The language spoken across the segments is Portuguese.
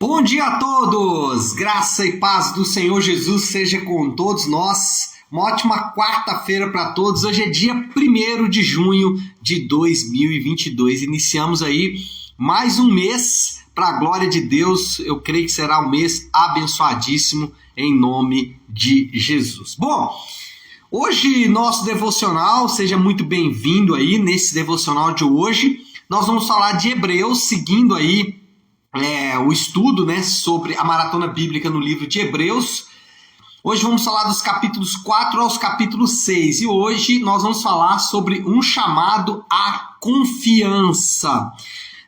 Bom dia a todos! Graça e paz do Senhor Jesus seja com todos nós. Uma ótima quarta-feira para todos. Hoje é dia 1º de junho de 2022. Iniciamos aí mais um mês para a glória de Deus. Eu creio que será um mês abençoadíssimo em nome de Jesus. Bom, hoje nosso devocional, seja muito bem-vindo aí nesse devocional de hoje. Nós vamos falar de Hebreus, seguindo aí o estudo, sobre a maratona bíblica no livro de Hebreus. Hoje vamos falar dos capítulos 4 aos capítulos 6. E hoje nós vamos falar sobre um chamado à confiança.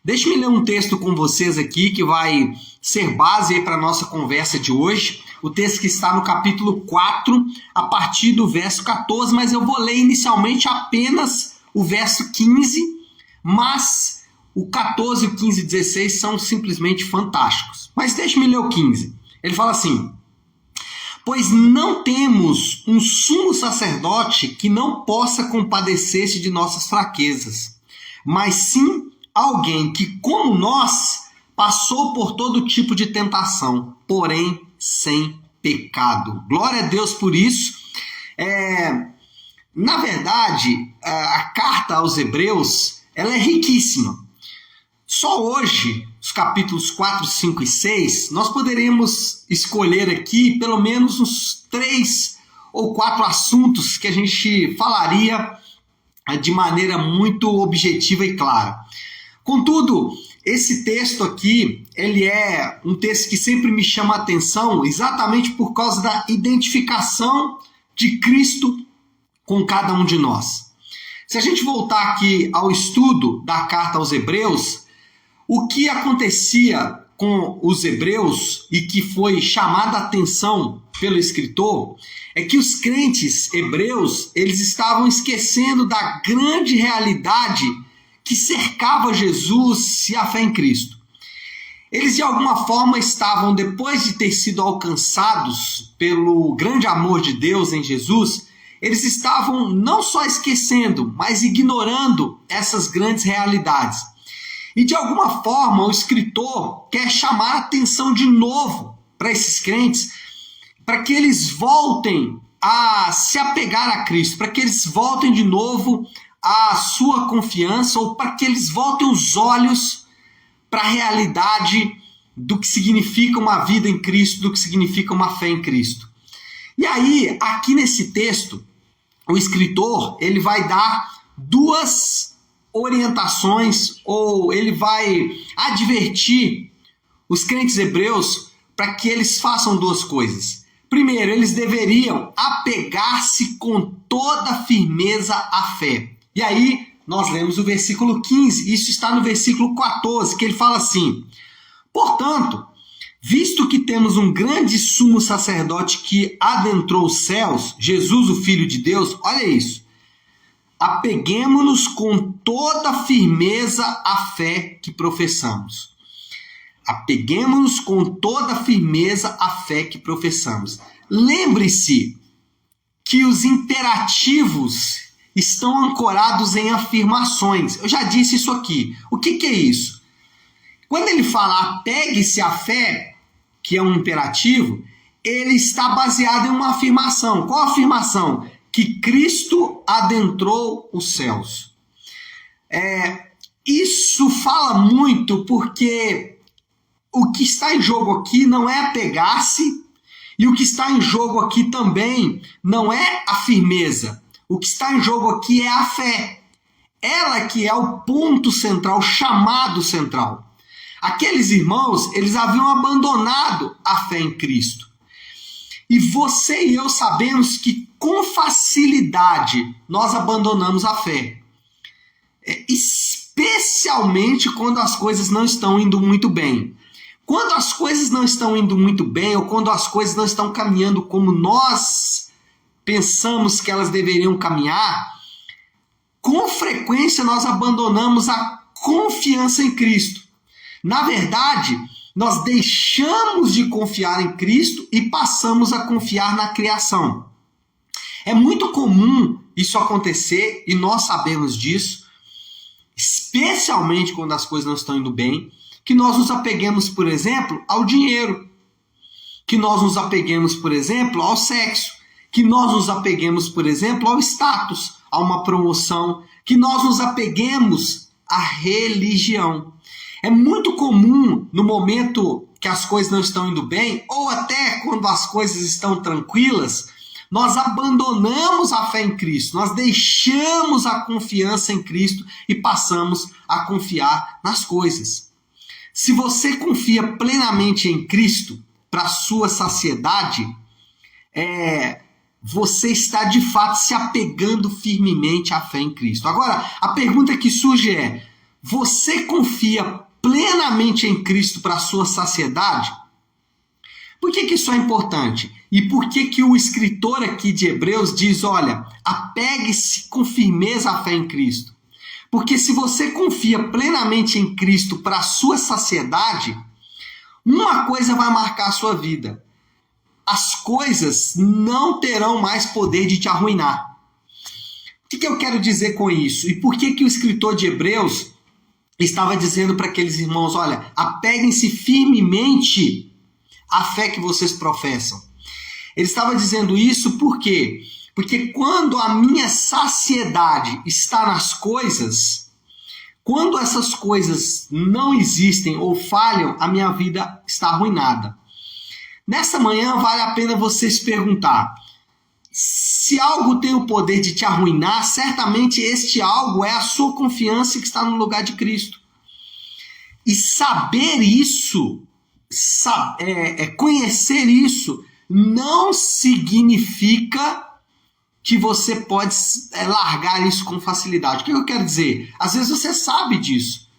Deixe-me ler um texto com vocês aqui que vai ser base para a nossa conversa de hoje. O texto que está no capítulo 4, a partir do verso 14, mas eu vou ler inicialmente apenas o verso 15, mas o 14, o 15 e 16 são simplesmente fantásticos. Mas deixe-me ler o 15. Ele fala assim: pois não temos um sumo sacerdote que não possa compadecer-se de nossas fraquezas, mas sim alguém que, como nós, passou por todo tipo de tentação, porém sem pecado. Glória a Deus por isso. Na verdade, a carta aos Hebreus, ela é riquíssima. Só hoje, os capítulos 4, 5 e 6, nós poderíamos escolher aqui pelo menos uns 3 ou 4 assuntos que a gente falaria de maneira muito objetiva e clara. Contudo, esse texto aqui, ele é um texto que sempre me chama a atenção exatamente por causa da identificação de Cristo com cada um de nós. Se a gente voltar aqui ao estudo da carta aos Hebreus, o que acontecia com os hebreus e que foi chamada a atenção pelo escritor é que os crentes hebreus, eles estavam esquecendo da grande realidade que cercava Jesus e a fé em Cristo. Eles de alguma forma estavam, depois de ter sido alcançados pelo grande amor de Deus em Jesus, eles estavam não só esquecendo, mas ignorando essas grandes realidades. E de alguma forma o escritor quer chamar a atenção de novo para esses crentes, para que eles voltem a se apegar a Cristo, para que eles voltem de novo à sua confiança, ou para que eles voltem os olhos para a realidade do que significa uma vida em Cristo, do que significa uma fé em Cristo. E aí, aqui nesse texto, o escritor ele vai dar duas orientações, ou ele vai advertir os crentes hebreus para que eles façam duas coisas. Primeiro, eles deveriam apegar-se com toda firmeza à fé. E aí, nós lemos o versículo 15, isso está no versículo 14, que ele fala assim: portanto, visto que temos um grande sumo sacerdote que adentrou os céus, Jesus, o Filho de Deus, olha isso, apeguemo-nos com toda firmeza à fé que professamos. Apeguemo-nos com toda firmeza à fé que professamos. Lembre-se que os imperativos estão ancorados em afirmações. Eu já disse isso aqui. O que é isso? Quando ele fala apegue-se à fé, que é um imperativo, ele está baseado em uma afirmação. Qual a afirmação? Que Cristo adentrou os céus. Isso fala muito porque o que está em jogo aqui não é apegar-se, e o que está em jogo aqui também não é a firmeza. O que está em jogo aqui é a fé. Ela que é o ponto central, o chamado central. Aqueles irmãos, eles haviam abandonado a fé em Cristo. E você e eu sabemos que com facilidade nós abandonamos a fé. Especialmente quando as coisas não estão indo muito bem. Quando as coisas não estão indo muito bem, ou quando as coisas não estão caminhando como nós pensamos que elas deveriam caminhar, com frequência nós abandonamos a confiança em Cristo. Na verdade, nós deixamos de confiar em Cristo e passamos a confiar na criação. É muito comum isso acontecer e nós sabemos disso, especialmente quando as coisas não estão indo bem, que nós nos apeguemos, por exemplo, ao dinheiro, que nós nos apeguemos, por exemplo, ao sexo, que nós nos apeguemos, por exemplo, ao status, a uma promoção, que nós nos apeguemos à religião. É muito comum no momento que as coisas não estão indo bem, ou até quando as coisas estão tranquilas, nós abandonamos a fé em Cristo, nós deixamos a confiança em Cristo e passamos a confiar nas coisas. Se você confia plenamente em Cristo para a sua saciedade, você está de fato se apegando firmemente à fé em Cristo. Agora, a pergunta que surge é: você confia plenamente em Cristo para a sua saciedade? Por que isso é importante? E por que o escritor aqui de Hebreus diz, olha, apegue-se com firmeza à fé em Cristo? Porque se você confia plenamente em Cristo para a sua saciedade, uma coisa vai marcar a sua vida: as coisas não terão mais poder de te arruinar. O que eu quero dizer com isso? E por que o escritor de Hebreus estava dizendo para aqueles irmãos, olha, apeguem-se firmemente à fé que vocês professam? Ele estava dizendo isso por quê? Porque quando a minha saciedade está nas coisas, quando essas coisas não existem ou falham, a minha vida está arruinada. Nessa manhã vale a pena você se perguntar: se algo tem o poder de te arruinar, certamente este algo é a sua confiança que está no lugar de Cristo. E saber isso, conhecer isso, não significa que você pode largar isso com facilidade. O que eu quero dizer? Às vezes você sabe disso.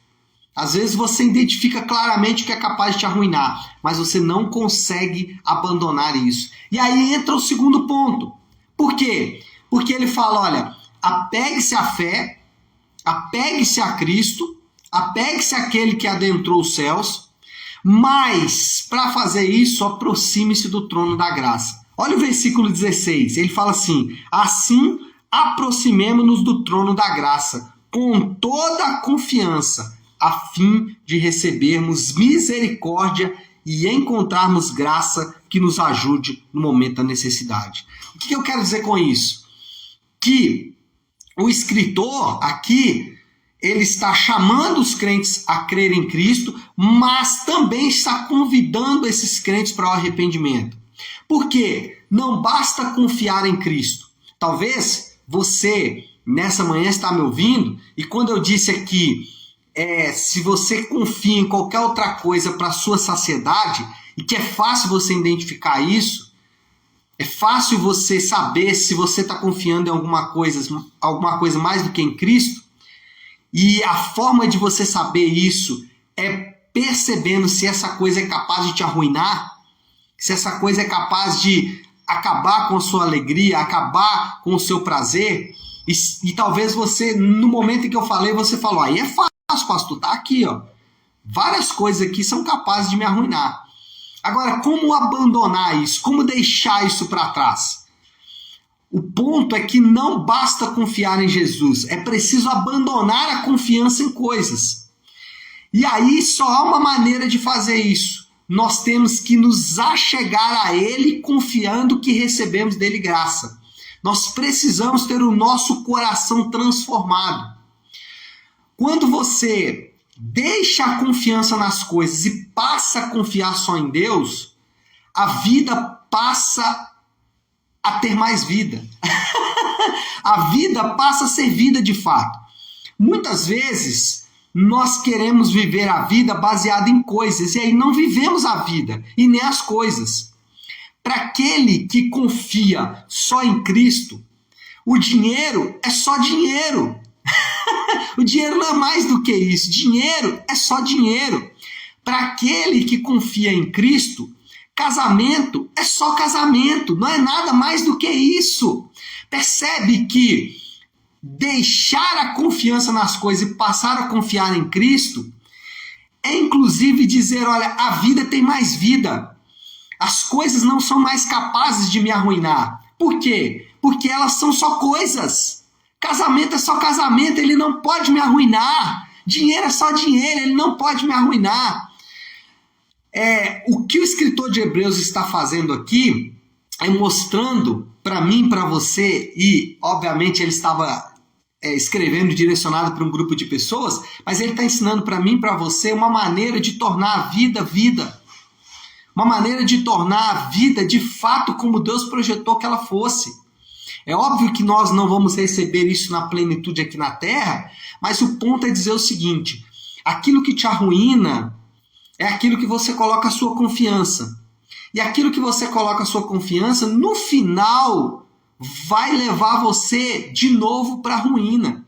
Às vezes você identifica claramente o que é capaz de te arruinar, mas você não consegue abandonar isso. E aí entra o segundo ponto. Por quê? Porque ele fala, olha, apegue-se à fé, apegue-se a Cristo, apegue-se àquele que adentrou os céus, mas para fazer isso, aproxime-se do trono da graça. Olha o versículo 16, ele fala assim: assim aproximemo-nos do trono da graça, com toda a confiança, a fim de recebermos misericórdia e encontrarmos graça que nos ajude no momento da necessidade. O que eu quero dizer com isso? Que o escritor aqui, ele está chamando os crentes a crer em Cristo, mas também está convidando esses crentes para o arrependimento. Por quê? Não basta confiar em Cristo. Talvez você, nessa manhã, está me ouvindo, e quando eu disse aqui, se você confia em qualquer outra coisa para a sua saciedade, e que é fácil você identificar isso, é fácil você saber se você está confiando em alguma coisa mais do que em Cristo, e a forma de você saber isso é percebendo se essa coisa é capaz de te arruinar, se essa coisa é capaz de acabar com a sua alegria, acabar com o seu prazer, e talvez você, no momento em que eu falei, você falou, aí é fácil, pastor, tá aqui, ó. Várias coisas aqui são capazes de me arruinar. Agora, como abandonar isso? Como deixar isso para trás? O ponto é que não basta confiar em Jesus, é preciso abandonar a confiança em coisas. E aí só há uma maneira de fazer isso. Nós temos que nos achegar a Ele confiando que recebemos dele graça. Nós precisamos ter o nosso coração transformado. Quando você deixa a confiança nas coisas e passa a confiar só em Deus, a vida passa a ter mais vida. A vida passa a ser vida de fato. Muitas vezes nós queremos viver a vida baseada em coisas e aí não vivemos a vida e nem as coisas. Para aquele que confia só em Cristo, o dinheiro é só dinheiro. O dinheiro não é mais do que isso. Dinheiro é só dinheiro. Para aquele que confia em Cristo, casamento é só casamento. Não é nada mais do que isso. Percebe que deixar a confiança nas coisas e passar a confiar em Cristo é inclusive dizer, olha, a vida tem mais vida. As coisas não são mais capazes de me arruinar. Por quê? Porque elas são só coisas. Casamento é só casamento, ele não pode me arruinar. Dinheiro é só dinheiro, ele não pode me arruinar. O que o escritor de Hebreus está fazendo aqui é mostrando para mim, para você, e obviamente ele estava escrevendo direcionado para um grupo de pessoas, mas ele está ensinando para mim, para você, uma maneira de tornar a vida vida. Uma maneira de tornar a vida de fato como Deus projetou que ela fosse. É óbvio que nós não vamos receber isso na plenitude aqui na Terra, mas o ponto é dizer o seguinte: aquilo que te arruína é aquilo que você coloca a sua confiança. E aquilo que você coloca a sua confiança, no final, vai levar você de novo para a ruína.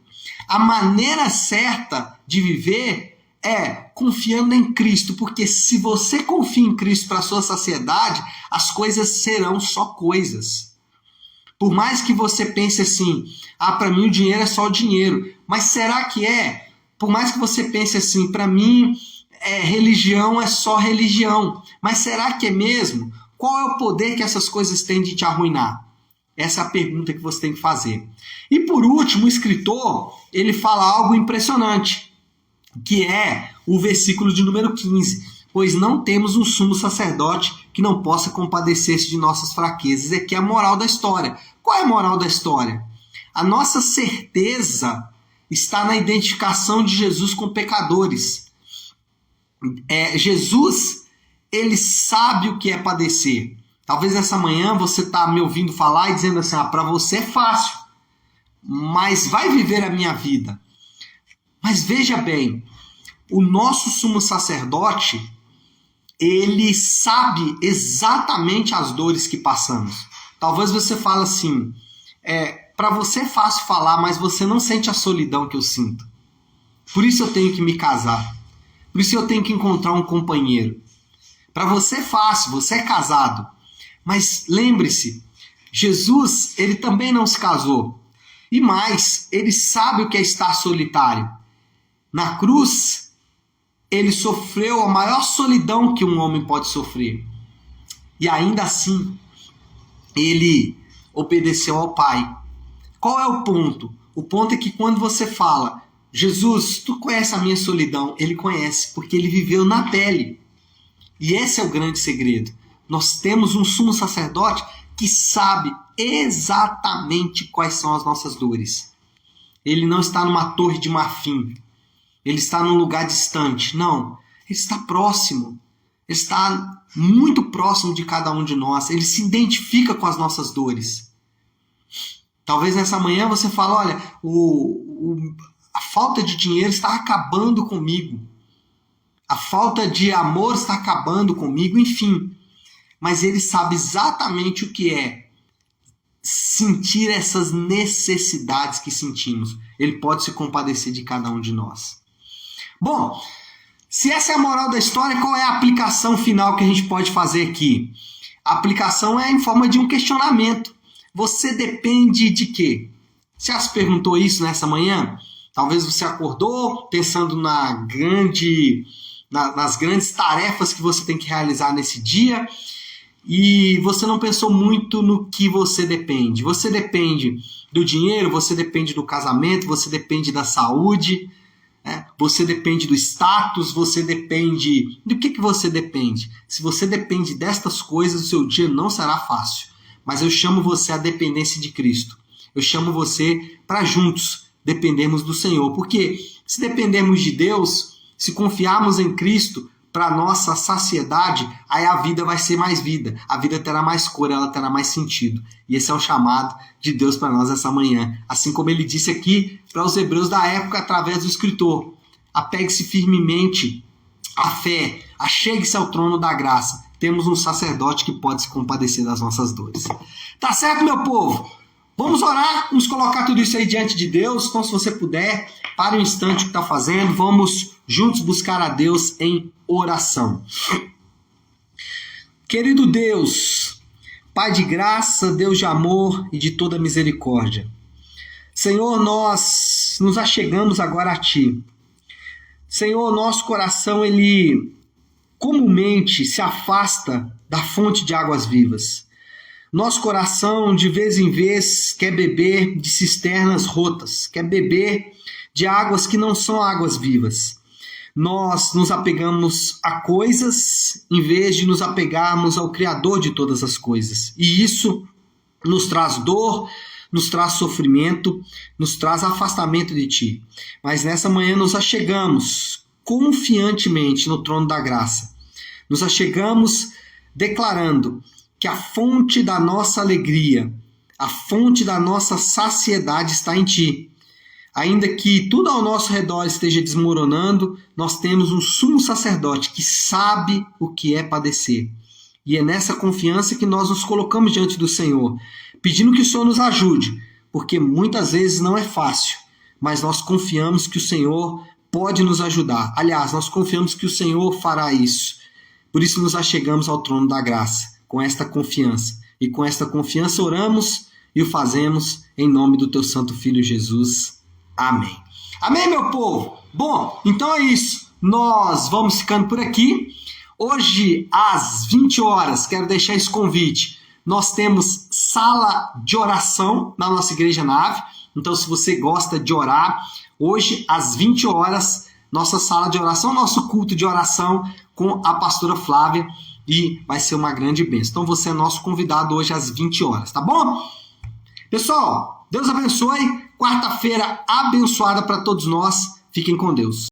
A maneira certa de viver é confiando em Cristo, porque se você confia em Cristo para a sua saciedade, as coisas serão só coisas. Por mais que você pense assim, para mim o dinheiro é só o dinheiro, mas será que é? Por mais que você pense assim, para mim religião é só religião, mas será que é mesmo? Qual é o poder que essas coisas têm de te arruinar? Essa é a pergunta que você tem que fazer. E por último, o escritor, ele fala algo impressionante, que é o versículo de número 15. Pois não temos um sumo sacerdote que não possa compadecer-se de nossas fraquezas. Aqui é a moral da história. Qual é a moral da história? A nossa certeza está na identificação de Jesus com pecadores. Jesus, ele sabe o que é padecer. Talvez essa manhã você está me ouvindo falar e dizendo assim, para você é fácil, mas vai viver a minha vida. Mas veja bem, o nosso sumo sacerdote, ele sabe exatamente as dores que passamos. Talvez você fale assim, para você é fácil falar, mas você não sente a solidão que eu sinto. Por isso eu tenho que me casar. Por isso eu tenho que encontrar um companheiro. Para você é fácil, você é casado. Mas lembre-se, Jesus, ele também não se casou. E mais, ele sabe o que é estar solitário. Na cruz, ele sofreu a maior solidão que um homem pode sofrer. E ainda assim, ele obedeceu ao Pai. Qual é o ponto? O ponto é que quando você fala, Jesus, tu conhece a minha solidão? Ele conhece, porque ele viveu na pele. E esse é o grande segredo. Nós temos um sumo sacerdote que sabe exatamente quais são as nossas dores. Ele não está numa torre de marfim. Ele está num lugar distante. Não, ele está próximo. Ele está muito próximo de cada um de nós. Ele se identifica com as nossas dores. Talvez nessa manhã você fale, olha, a falta de dinheiro está acabando comigo. A falta de amor está acabando comigo, enfim. Mas ele sabe exatamente o que é sentir essas necessidades que sentimos. Ele pode se compadecer de cada um de nós. Bom, se essa é a moral da história, qual é a aplicação final que a gente pode fazer aqui? A aplicação é em forma de um questionamento. Você depende de quê? Você já se perguntou isso nessa manhã? Talvez você acordou pensando nas grandes tarefas que você tem que realizar nesse dia e você não pensou muito no que você depende. Você depende do dinheiro, você depende do casamento, você depende da saúde, você depende do status, você depende... Do que você depende? Se você depende destas coisas, o seu dia não será fácil. Mas eu chamo você à dependência de Cristo. Eu chamo você para juntos dependermos do Senhor. Porque se dependermos de Deus, se confiarmos em Cristo para a nossa saciedade, aí a vida vai ser mais vida. A vida terá mais cor, ela terá mais sentido. E esse é o chamado de Deus para nós essa manhã. Assim como ele disse aqui para os hebreus da época através do escritor. Apegue-se firmemente à fé, achegue-se ao trono da graça. Temos um sacerdote que pode se compadecer das nossas dores. Tá certo, meu povo? Vamos orar, vamos colocar tudo isso aí diante de Deus. Então, se você puder, pare um instante o que está fazendo. Vamos juntos buscar a Deus em oração. Querido Deus, Pai de graça, Deus de amor e de toda misericórdia. Senhor, nós nos achegamos agora a Ti. Senhor, nosso coração, ele comumente se afasta da fonte de águas vivas. Nosso coração, de vez em vez, quer beber de cisternas rotas, quer beber de águas que não são águas vivas. Nós nos apegamos a coisas em vez de nos apegarmos ao Criador de todas as coisas. E isso nos traz dor, nos traz sofrimento, nos traz afastamento de Ti. Mas nessa manhã nos achegamos confiantemente no trono da graça. Nos achegamos declarando que a fonte da nossa alegria, a fonte da nossa saciedade está em Ti. Ainda que tudo ao nosso redor esteja desmoronando, nós temos um sumo sacerdote que sabe o que é padecer. E é nessa confiança que nós nos colocamos diante do Senhor, pedindo que o Senhor nos ajude, porque muitas vezes não é fácil, mas nós confiamos que o Senhor pode nos ajudar. Aliás, nós confiamos que o Senhor fará isso. Por isso nos achegamos ao trono da graça, com esta confiança. E com esta confiança oramos e o fazemos em nome do Teu Santo Filho Jesus. Amém. Amém, meu povo? Bom, então é isso. Nós vamos ficando por aqui. Hoje, às 20 horas, quero deixar esse convite. Nós temos sala de oração na nossa Igreja Nave. Então, se você gosta de orar, hoje, às 20 horas, nossa sala de oração, nosso culto de oração com a pastora Flávia. E vai ser uma grande bênção. Então, você é nosso convidado hoje às 20 horas, tá bom? Pessoal, Deus abençoe. Quarta-feira abençoada para todos nós. Fiquem com Deus.